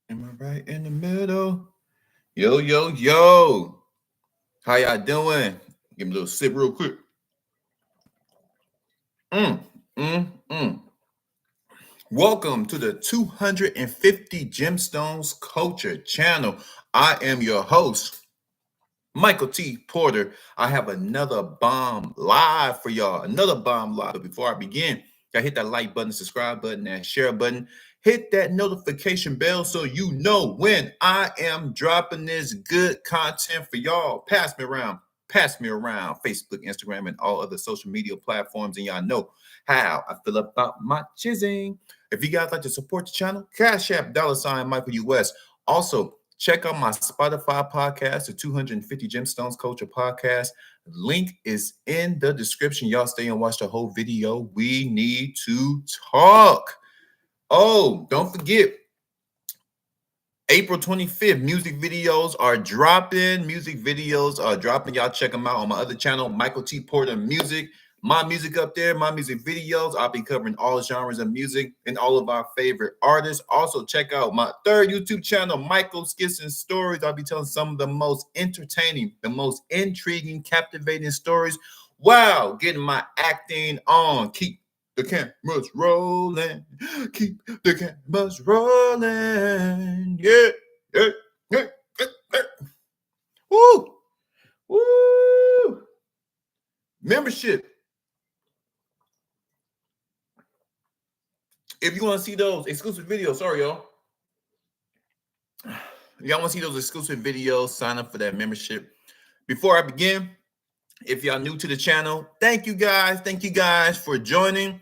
Am I right in the middle? Yo, yo, yo. How y'all doing? Give me a little sip real quick. Mm, mm. Welcome to the 250 Gemstones Culture channel. I am your host, Michael T. Porter. I have another bomb live for y'all. Another bomb live. But before I begin, y'all hit that like button, subscribe button, that share button. Hit that notification bell so you know when I am dropping this good content for y'all. Pass me around. Pass me around. Facebook, Instagram, and all other social media platforms. And y'all know how I feel about my chizzing. If you guys like to support the channel, Cash App, $ Michael US. Also, check out my Spotify podcast, the 250 Gemstones Culture podcast. Link is in the description. Y'all stay and watch the whole video. We need to talk. Oh, don't forget, April 25th, music videos are dropping. Music videos are dropping. Y'all check them out on my other channel, Michael T. Porter Music. My music up there, my music videos. I'll be covering all genres of music and all of our favorite artists. Also, check out my third YouTube channel, Michael Skits and Stories. I'll be telling some of the most entertaining, the most intriguing, captivating stories. Wow, getting my acting on. Keep the cameras rolling. Keep the cameras rolling. Yeah, yeah, yeah, yeah, yeah. Woo, woo. Membership. If you want to see those exclusive videos, sorry, y'all. Y'all want to see those exclusive videos, sign up for that membership. Before I begin, if y'all new to the channel, thank you guys. Thank you guys for joining.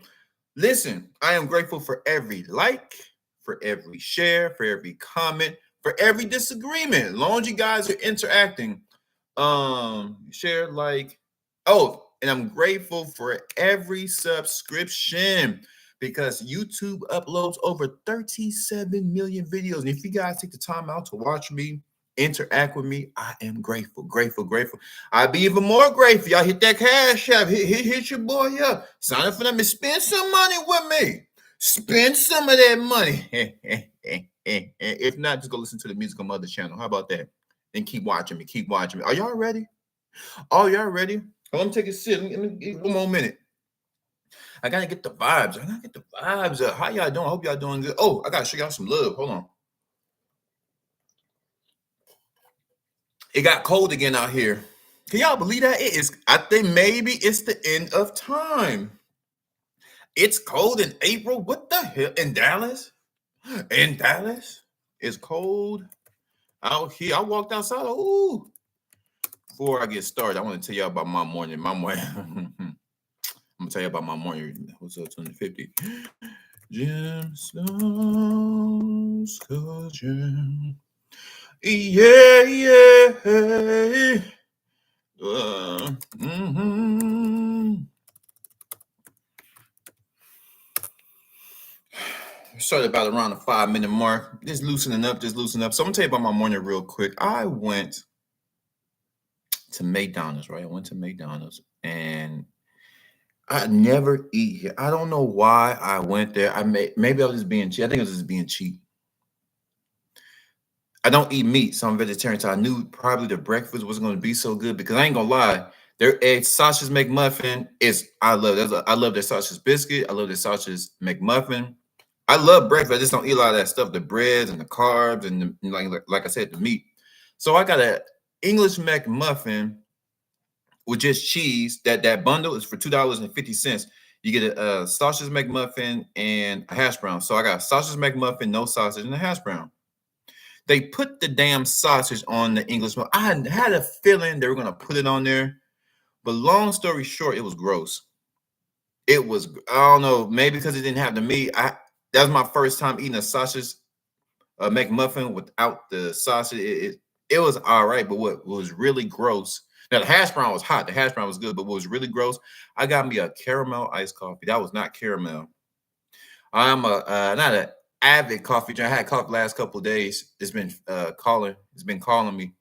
Listen, I am grateful for every like, for every share, for every comment, for every disagreement. As long as you guys are interacting, share, like, oh, and I'm grateful for every subscription because YouTube uploads over 37 million videos. And if you guys take the time out to watch me, interact with me, I am grateful, grateful, grateful. I'd be even more grateful. Y'all hit that cash app, hit your boy up, sign up for them and spend some money with me. Spend some of that money. If not, just go listen to the music on my other channel. How about that? And keep watching me. Keep watching me. Are y'all ready? Oh, y'all ready? Well, let me take a sip. Let me give one more minute. I gotta get the vibes. I gotta get the vibes up. How y'all doing? I hope y'all doing good. Oh, I gotta show y'all some love. Hold on. It got cold again out here. Can y'all believe that? It is. I think maybe it's the end of time. It's cold in April. What the hell? In Dallas? In Dallas? It's cold out here. I walked outside. Ooh. Before I get started, I want to tell y'all about my morning. My morning. I'm gonna tell you about my morning. What's up, 250? Gemstones culture. Yeah, yeah. Started about around the 5-minute mark. Just loosening up, just loosening up. So I'm gonna tell you about my morning real quick. I went to McDonald's, right? I went to McDonald's and I never eat here. I don't know why I went there. Maybe I was just being cheap. I think I was just being cheap. I don't eat meat, so I'm vegetarian. So I knew probably the breakfast wasn't going to be so good because I ain't gonna lie, their egg sausage McMuffin is I love that. I love their sausage biscuit. I love their sausage McMuffin. I love breakfast. I just don't eat a lot of that stuff, the breads and the carbs and like I said, the meat. So I got an English McMuffin with just cheese. That bundle is for $2.50. You get a sausage McMuffin and a hash brown. So I got a sausage McMuffin, no sausage, and a hash brown. They put the damn sausage on the English muffin. I had a feeling they were gonna put it on there, but long story short, it was gross. It was, I don't know, maybe because it didn't have the meat. That was my first time eating a sausage McMuffin without the sausage. It was all right, but what was really gross. Now the hash brown was hot. The hash brown was good, but what was really gross, I got me a caramel iced coffee. That was not caramel. I'm not an avid coffee drinker. I had coffee last couple of days. It's been calling. It's been calling me.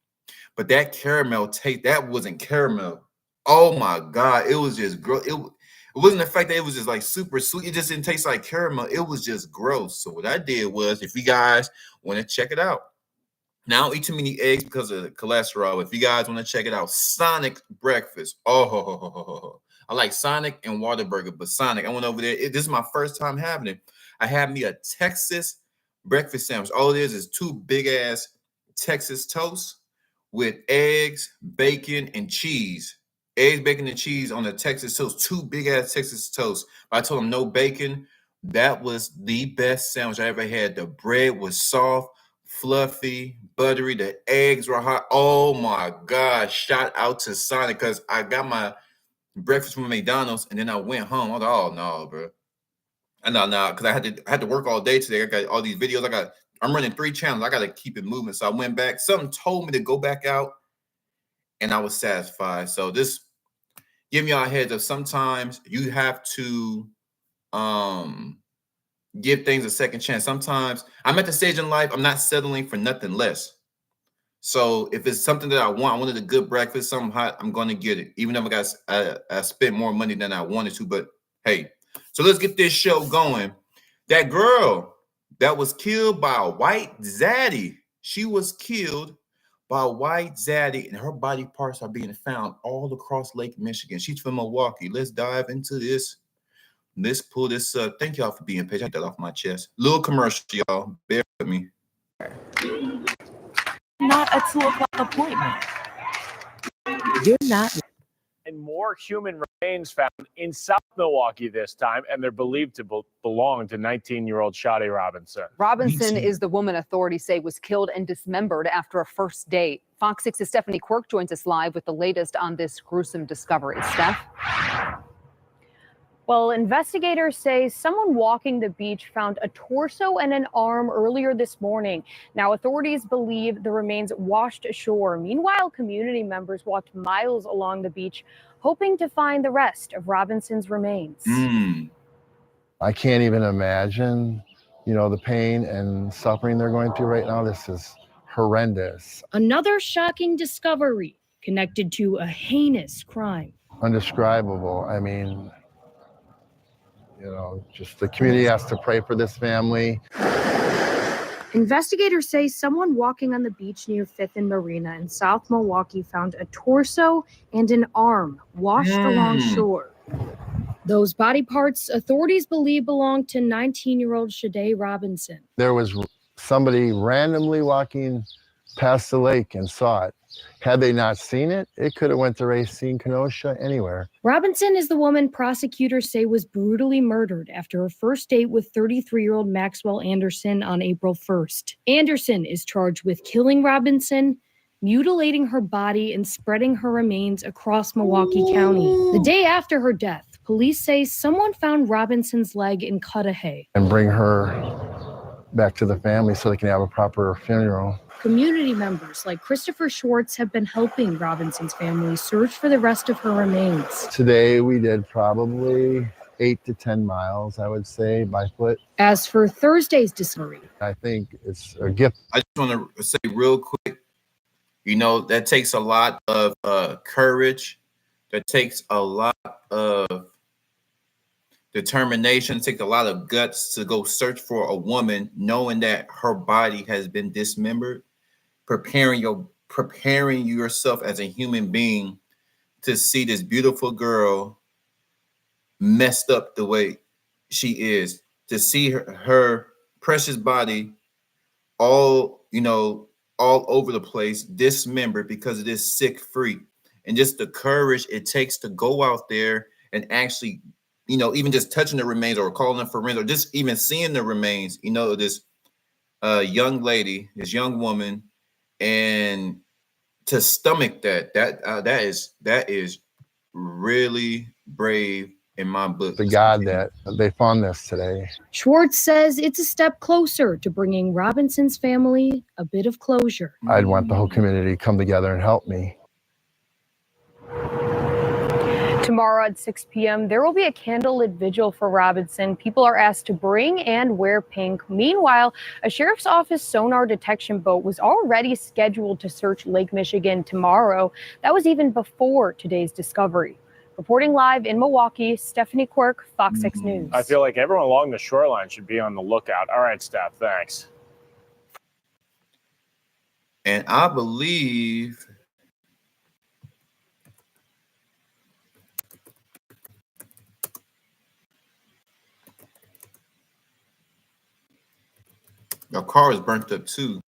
But that caramel taste, that wasn't caramel. Oh my God, it was just gross. It wasn't the fact that it was just like super sweet. It just didn't taste like caramel. It was just gross. So what I did was, if you guys want to check it out, now I don't eat too many eggs because of the cholesterol. If you guys want to check it out, Sonic breakfast. Oh, I like Sonic and Whataburger, but Sonic, I went over there. This is my first time having it. I had me a Texas breakfast sandwich. All it is two big ass Texas toast with eggs, bacon, and cheese. Eggs, bacon, and cheese on the Texas toast. Two big ass Texas toast. I told them no bacon. That was the best sandwich I ever had. The bread was soft, fluffy, buttery. The eggs were hot. Oh my God. Shout out to Sonic, because I got my breakfast from McDonald's and then I went home. I was like, oh no, bro. I know now, because I had to work all day today. I got all these videos. I'm running 3 channels. I gotta keep it moving. So I went back. Something told me to go back out, and I was satisfied. So this giving y'all a heads up. Sometimes you have to give things a second chance. Sometimes I'm at the stage in life, I'm not settling for nothing less. So if it's something that I wanted a good breakfast, something hot, I'm going to get it. Even if I spent more money than I wanted to, but hey. So let's get this show going. That girl that was killed by a white zaddy, she was killed by a white zaddy, and her body parts are being found all across Lake Michigan. She's from Milwaukee. Let's dive into this. Let's pull this up. Thank y'all for being patient. I get that off my chest. Little commercial, y'all. Bear with me. Not a 2 o'clock appointment. You're not. And more human remains found in South Milwaukee this time, and they're believed to belong to 19-year-old Sade Robinson. Robinson is the woman authorities say was killed and dismembered after a first date. Fox 6's Stephanie Quirk joins us live with the latest on this gruesome discovery. Steph? Well, investigators say someone walking the beach found a torso and an arm earlier this morning. Now, authorities believe the remains washed ashore. Meanwhile, community members walked miles along the beach, hoping to find the rest of Robinson's remains. I can't even imagine, the pain and suffering they're going through right now. This is horrendous. Another shocking discovery connected to a heinous crime. Undescribable. I mean, just the community has to pray for this family. Investigators say someone walking on the beach near 5th and Marina in South Milwaukee found a torso and an arm washed along shore. Those body parts authorities believe belong to 19-year-old Sade Robinson. There was somebody randomly walking past the lake and saw it. Had they not seen it, it could have went to Racine, Kenosha, anywhere. Robinson is the woman prosecutors say was brutally murdered after her first date with 33-year-old Maxwell Anderson on April 1st. Anderson is charged with killing Robinson, mutilating her body, and spreading her remains across Milwaukee County. The day after her death, police say someone found Robinson's leg in Cudahy. And bring her back to the family so they can have a proper funeral. Community members like Christopher Schwartz have been helping Robinson's family search for the rest of her remains. Today we did probably 8 to 10 miles, I would say, by foot. As for Thursday's discovery, I think it's a gift. I just want to say real quick, that takes a lot of courage. That takes a lot of determination. It takes a lot of guts to go search for a woman, knowing that her body has been dismembered. Preparing yourself as a human being to see this beautiful girl messed up the way she is, to see her precious body all over the place, dismembered because of this sick freak, and just the courage it takes to go out there and actually, even just touching the remains or calling them for rent or just even seeing the remains, this young lady, this young woman. And to stomach that is really brave in my book. The God that they found this today. Schwartz says it's a step closer to bringing Robinson's family a bit of closure. I'd want the whole community to come together and help me. Tomorrow at 6 p.m., there will be a candlelit vigil for Robinson. People are asked to bring and wear pink. Meanwhile, a sheriff's office sonar detection boat was already scheduled to search Lake Michigan tomorrow. That was even before today's discovery. Reporting live in Milwaukee, Stephanie Quirk, Fox 6 News. I feel like everyone along the shoreline should be on the lookout. All right, Steph, thanks. And I believe your car is burnt up too.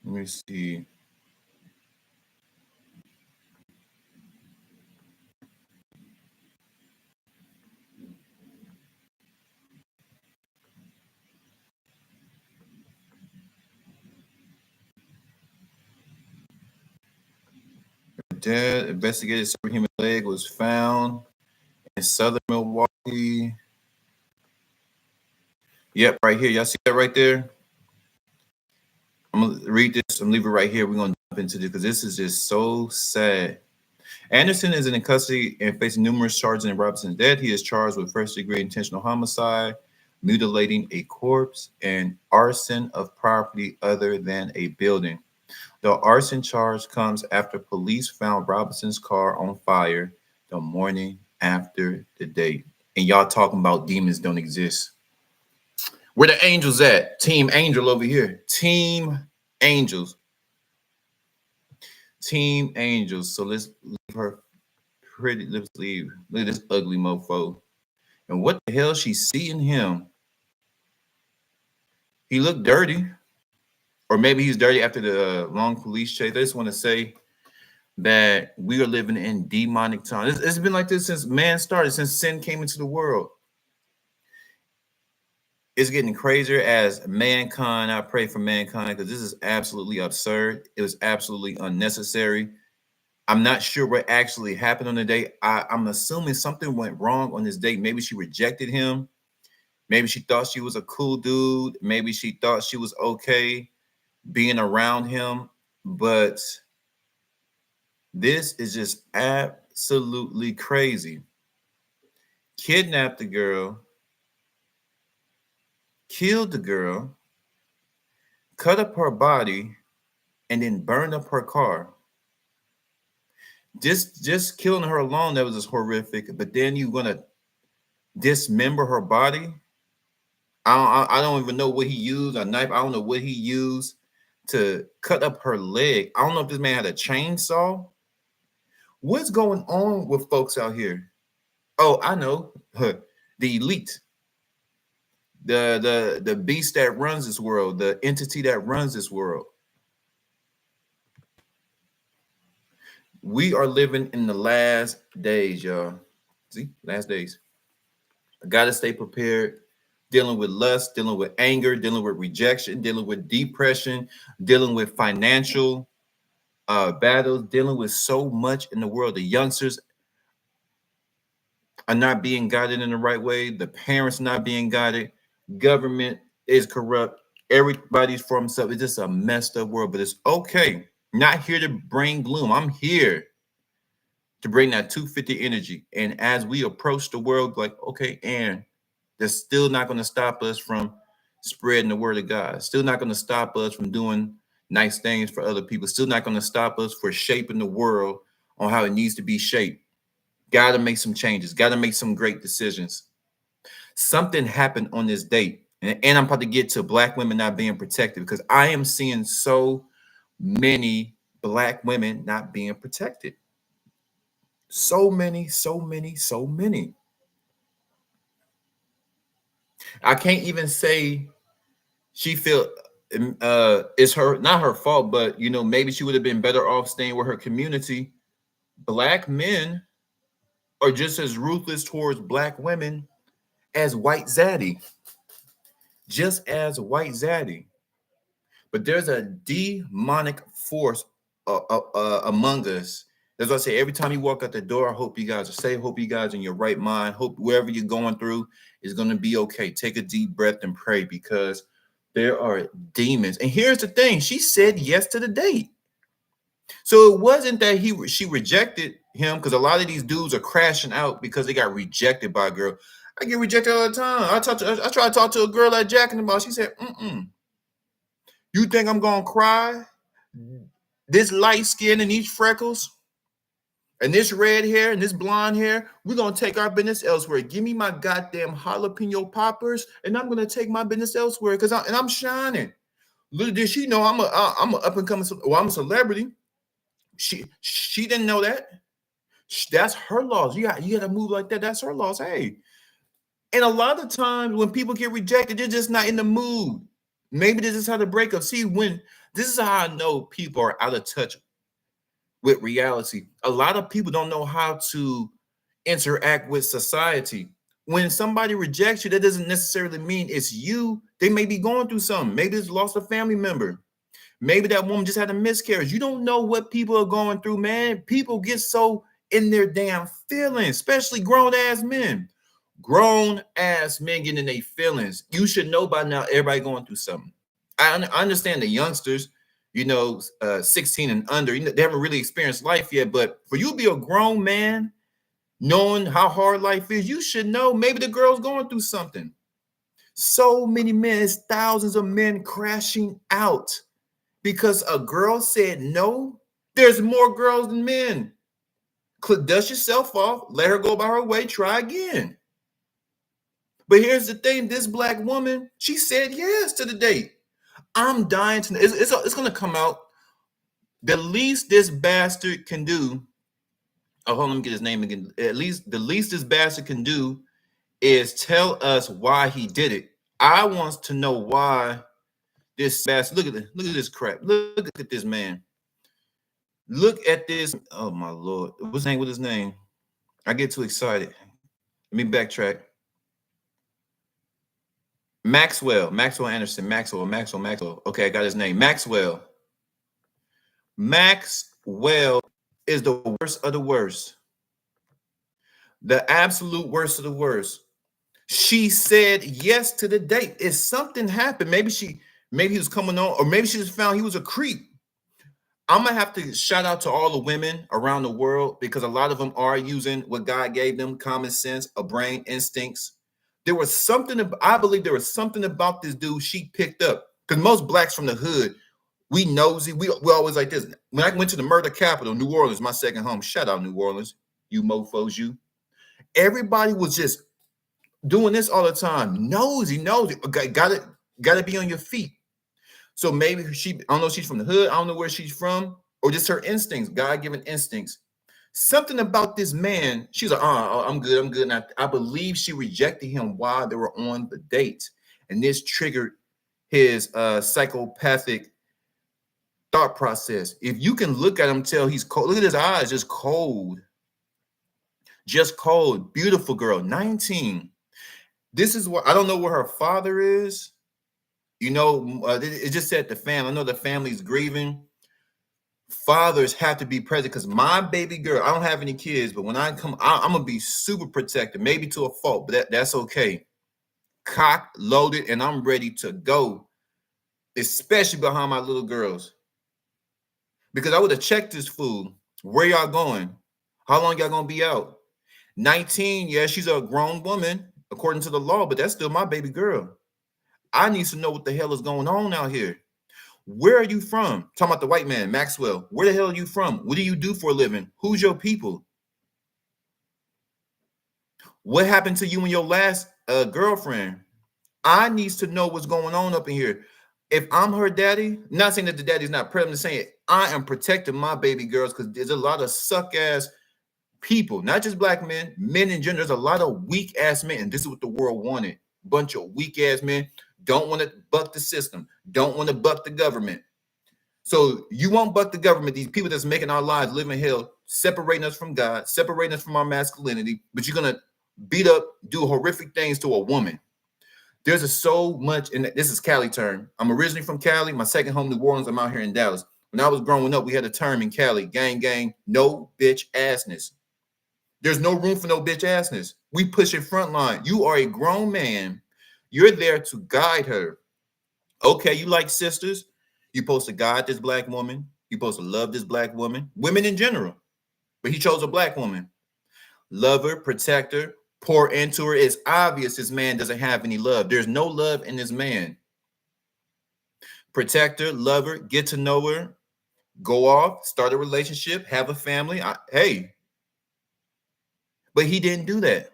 Let me see. Dead investigated superhuman leg was found in southern Milwaukee. Yep, right here. Y'all see that right there? I'm gonna read this. I'm gonna leave it right here. We're gonna jump into this because this is just so sad. Anderson is in custody and facing numerous charges in Robinson's death. He is charged with first-degree intentional homicide, mutilating a corpse, and arson of property other than a building. The arson charge comes after police found Robinson's car on fire the morning after the date. And y'all talking about demons don't exist. Where the angels at? Team Angel over here. Team Angels. Team Angels. So let's leave her pretty. Let's leave. Look at this ugly mofo. And what the hell she see in him? He looked dirty. Or maybe he's dirty after the long police chase. I just want to say that we are living in demonic times. It's been like this since man started, since sin came into the world. It's getting crazier as mankind. I pray for mankind because this is absolutely absurd. It was absolutely unnecessary. I'm not sure what actually happened on the date. I'm assuming something went wrong on this date. Maybe she rejected him. Maybe she thought she was a cool dude. Maybe she thought she was okay being around him. But this is just absolutely crazy. Kidnapped the girl, killed the girl, cut up her body, and then burned up her car. Just killing her alone, that was just horrific. But then you're gonna dismember her body. I don't even know what he used, a knife. I don't know what he used to cut up her leg. I don't know if this man had a chainsaw. What's going on with folks out here? Oh, I know. The elite. The beast that runs this world, the entity that runs this world. We are living in the last days, y'all. See, last days. I gotta stay prepared. Dealing with lust, dealing with anger, dealing with rejection, dealing with depression, dealing with financial battles, dealing with so much in the world. The youngsters are not being guided in the right way. The parents not being guided. Government is corrupt. Everybody's for himself. It's just a messed up world, but it's okay. Not here to bring gloom. I'm here to bring that 250 energy. And as we approach the world, like, okay, and that's still not going to stop us from spreading the word of God. Still not going to stop us from doing nice things for other people. Still not going to stop us for shaping the world on how it needs to be shaped. Got to make some changes. Got to make some great decisions. Something happened on this date. And I'm about to get to Black women not being protected because I am seeing so many Black women not being protected. So many. I can't even say she feel it's her not her fault, but you know, maybe she would have been better off staying with her community. Black men are just as ruthless towards Black women as white zaddy. Just as white zaddy. But there's a demonic force among us. That's why I say every time you walk out the door, I hope you guys are safe. Hope you guys are in your right mind. Hope wherever you're going through is going to be okay. Take a deep breath and pray because there are demons. And here's the thing. She said yes to the date. So it wasn't that she rejected him because a lot of these dudes are crashing out because they got rejected by a girl. I get rejected all the time. I try to talk to a girl like Jack in the Box. She said, you think I'm gonna cry? This light skin and these freckles and this red hair and this blonde hair, we're gonna take our business elsewhere. Give me my goddamn jalapeno poppers, and I'm gonna take my business elsewhere because I'm shining. Little did she know I'm a up and coming. Well, I'm a celebrity. She didn't know that. That's her laws. You got to move like that. That's her laws. Hey, and a lot of times when people get rejected, they're just not in the mood. Maybe this is how the breakup. See, when this is how I know people are out of touch with reality. A lot of people don't know how to interact with society. When somebody rejects you, that doesn't necessarily mean it's you. They may be going through something. Maybe it's lost a family member. Maybe that woman just had a miscarriage. You don't know what people are going through, man. People get so in their damn feelings, especially grown-ass men. Grown-ass men getting in their feelings. You should know by now everybody going through something. I understand the youngsters, 16 and under, they haven't really experienced life yet. But for you to be a grown man, knowing how hard life is, you should know maybe the girl's going through something. So many men, it's thousands of men crashing out because a girl said no. There's more girls than men. Dust yourself off, let her go by her way, try again. But here's the thing, this black woman, she said yes to the date. I'm dying to know. It's going to come out. The least this bastard can do, hold on, let me get his name again. The least this bastard can do is tell us why he did it. I want to know why this bastard, look at this crap. Look at this man. Look at this. Oh my Lord. What's his name? I get too excited. Let me backtrack. Maxwell Anderson. Maxwell. Okay, I got his name. Maxwell is the worst of the worst. The absolute worst of the worst. She said yes to the date. If something happened, maybe he was coming on, or maybe she just found he was a creep. I'm going to have to shout out to all the women around the world because a lot of them are using what God gave them, common sense, a brain, instincts. I believe there was something about this dude she picked up. Because most blacks from the hood, we nosy. We always like this. When I went to the murder capital, New Orleans, my second home, shout out New Orleans, you mofos, you. Everybody was just doing this all the time. Nosy. Got to be on your feet. So maybe I don't know if she's from the hood. I don't know where she's from, or just her instincts, God-given instincts. Something about this man, she's like, I'm good. And I believe she rejected him while they were on the date. And this triggered his psychopathic thought process. If you can look at him, tell he's cold. Look at his eyes, just cold. Beautiful girl, 19. This is what, I don't know where her father is. It just said the family. I know the family's grieving. Fathers have to be present because my baby girl, I don't have any kids, but when I come, I'm going to be super protective, maybe to a fault, but that's okay. Cocked, loaded, and I'm ready to go, especially behind my little girls. Because I would have checked this fool. Where y'all going? How long y'all going to be out? 19, yeah, she's a grown woman, according to the law, but that's still my baby girl. I need to know what the hell is going on out here. Where are you from? Talking about the white man, Maxwell. Where the hell are you from? What do you do for a living? Who's your people? What happened to you and your last girlfriend? I need to know what's going on up in here. If I'm her daddy, not saying that the daddy's not present, I'm saying I am protecting my baby girls because there's a lot of suck-ass people, not just black men, men in general. There's a lot of weak-ass men, and this is what the world wanted. Bunch of weak-ass men. Don't want to buck the system. Don't want to buck the government. So you won't buck the government, these people that's making our lives live in hell, separating us from God, separating us from our masculinity, but you're going to beat up, do horrific things to a woman. There's so much, and this is Cali term. I'm originally from Cali. My second home, New Orleans. I'm out here in Dallas. When I was growing up, we had a term in Cali, gang, no bitch assness. There's no room for no bitch assness. We push it front line. You are a grown man. You're there to guide her. Okay, you like sisters. You're supposed to guide this black woman. You're supposed to love this black woman. Women in general. But he chose a black woman. Love her, protect her. pour into her. It's obvious this man doesn't have any love. There's no love in this man. Protect her, love her, get to know her, go off, start a relationship, have a family. Hey, but he didn't do that.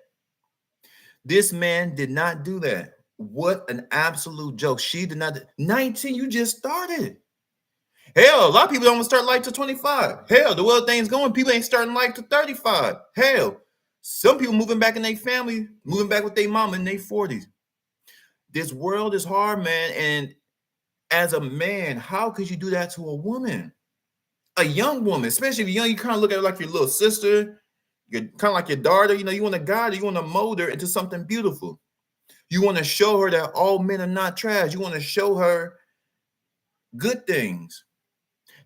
This man did not do that. What an absolute joke. She did not. 19, you just started. Hell, a lot of people don't start life to 25. Hell, the way things going, people ain't starting life to 35. Hell, some people moving back in their family, moving back with their mama in their 40s. This world is hard, man. And as a man, how could you do that to a woman? A young woman, especially if you're young, you kind of look at her like your little sister. You're kind of like your daughter. You know, you want to guide her, you want to mold her into something beautiful. You want to show her that all men are not trash. You want to show her good things.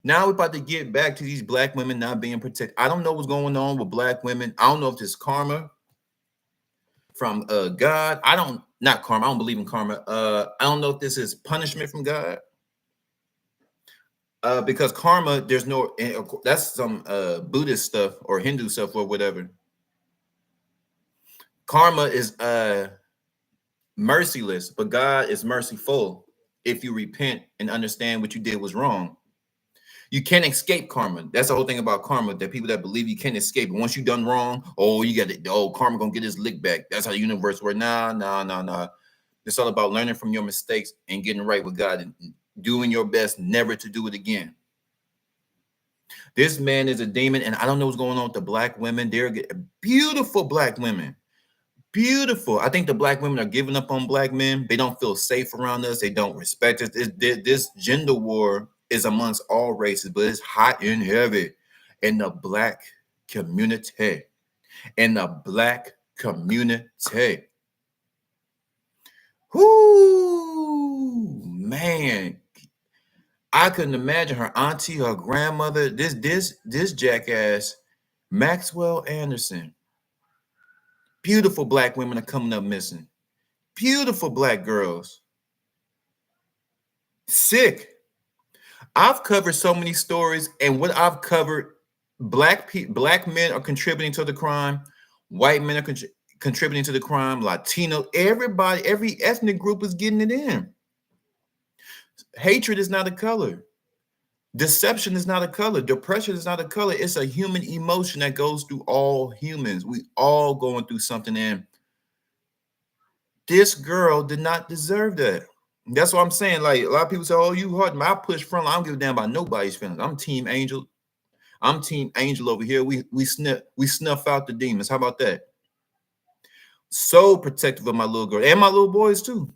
Now we're about to get back to these black women not being protected. I don't know what's going on with black women. I don't know if it's karma from God. Not karma. I don't believe in karma. I don't know if this is punishment from God. Because karma, there's no, that's some Buddhist stuff or Hindu stuff or whatever. Karma is merciless, but God is merciful if you repent and understand what you did was wrong. You can't escape karma. That's the whole thing about karma, that people that believe you can't escape it. Once you done wrong, you got it. Karma gonna get his lick back. That's how the universe works. Nah. It's all about learning from your mistakes and getting right with God and doing your best never to do it again. This man is a demon, and I don't know what's going on with the black women. They're beautiful black women. Beautiful. I think the black women are giving up on black men. They don't feel safe around us. They don't respect us. This gender war is amongst all races, but it's hot and heavy in the black community. In the black community. Whoo, man. I couldn't imagine her auntie, her grandmother, this jackass, Maxwell Anderson. Beautiful black women are coming up missing. Beautiful black girls. Sick. I've covered so many stories, and what I've covered, black men are contributing to the crime, white men are contributing to the crime, Latino, everybody, every ethnic group is getting it in. Hatred is not a color. Deception is not a color. Depression is not a color. It's a human emotion that goes through all humans. We all going through something, and this girl did not deserve that. That's what I'm saying. Like, a lot of people say, "Oh, you hard." I push front. I don't give a damn about nobody's feelings. I'm Team Angel. I'm Team Angel over here. We snuff out the demons. How about that? So protective of my little girl and my little boys too.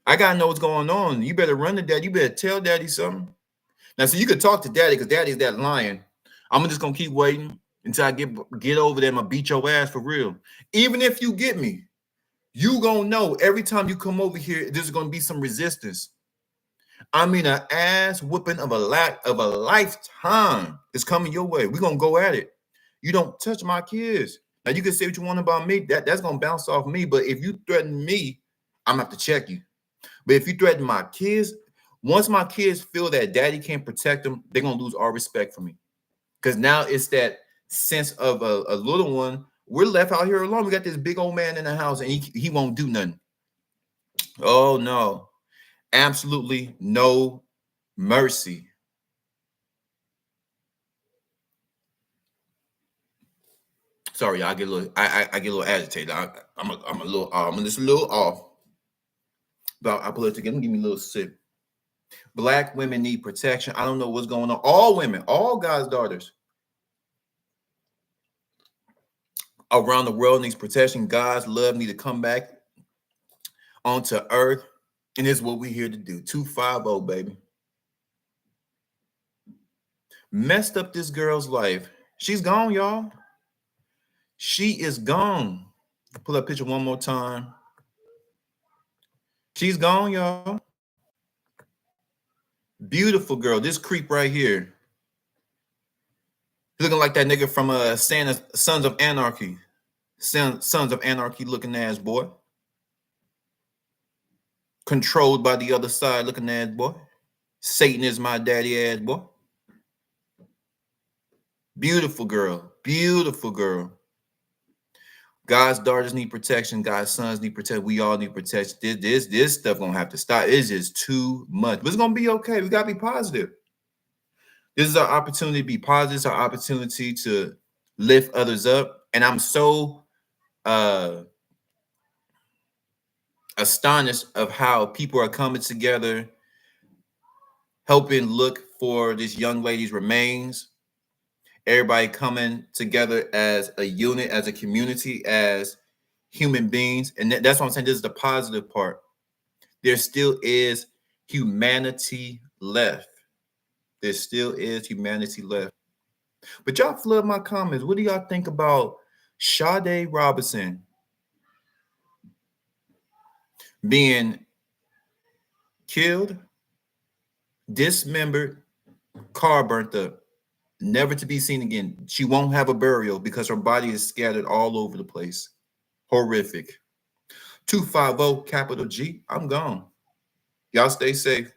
I gotta know what's going on. You better run to daddy. You better tell daddy something. Now, so you could talk to daddy because daddy's that lion. I'm just gonna keep waiting until I get over there. I'm gonna beat your ass for real. Even if you get me, you gonna know every time you come over here, there's gonna be some resistance. I mean, an ass whooping of a lifetime is coming your way. We're gonna go at it. You don't touch my kids. Now you can say what you want about me. That's gonna bounce off me. But if you threaten me, I'm gonna have to check you. But if you threaten my kids, once my kids feel that daddy can't protect them, they're gonna lose all respect for me. Because now it's that sense of a little one. We're left out here alone. We got this big old man in the house, and he won't do nothing. Oh no, absolutely no mercy. Sorry, I get a little agitated. I'm just a little off. But I put it together. Give me a little sip. Black women need protection. I don't know what's going on. All women, all God's daughters around the world needs protection. God's love need to come back onto earth. And it's what we're here to do. 250, baby. Messed up this girl's life. She's gone, y'all. She is gone. Pull up picture one more time. She's gone, y'all. Beautiful girl. This creep right here. Looking like that nigga from Sons of Anarchy. Sons of Anarchy looking ass boy. Controlled by the other side looking ass boy. Satan is my daddy ass boy. Beautiful girl. Beautiful girl. God's daughters need protection. God's sons need protection. We all need protection. This stuff gonna have to stop. It's just too much. But it's gonna be okay. We gotta be positive. This is our opportunity to be positive. It's our opportunity to lift others up. And I'm so astonished of how people are coming together, helping look for this young lady's remains. Everybody coming together as a unit, as a community, as human beings. And that's what I'm saying. This is the positive part. There still is humanity left. There still is humanity left. But y'all flood my comments. What do y'all think about Sade Robinson being killed, dismembered, car burnt up, never to be seen again? She won't have a burial because her body is scattered all over the place. Horrific. 250 capital G. I'm gone. Y'all stay safe.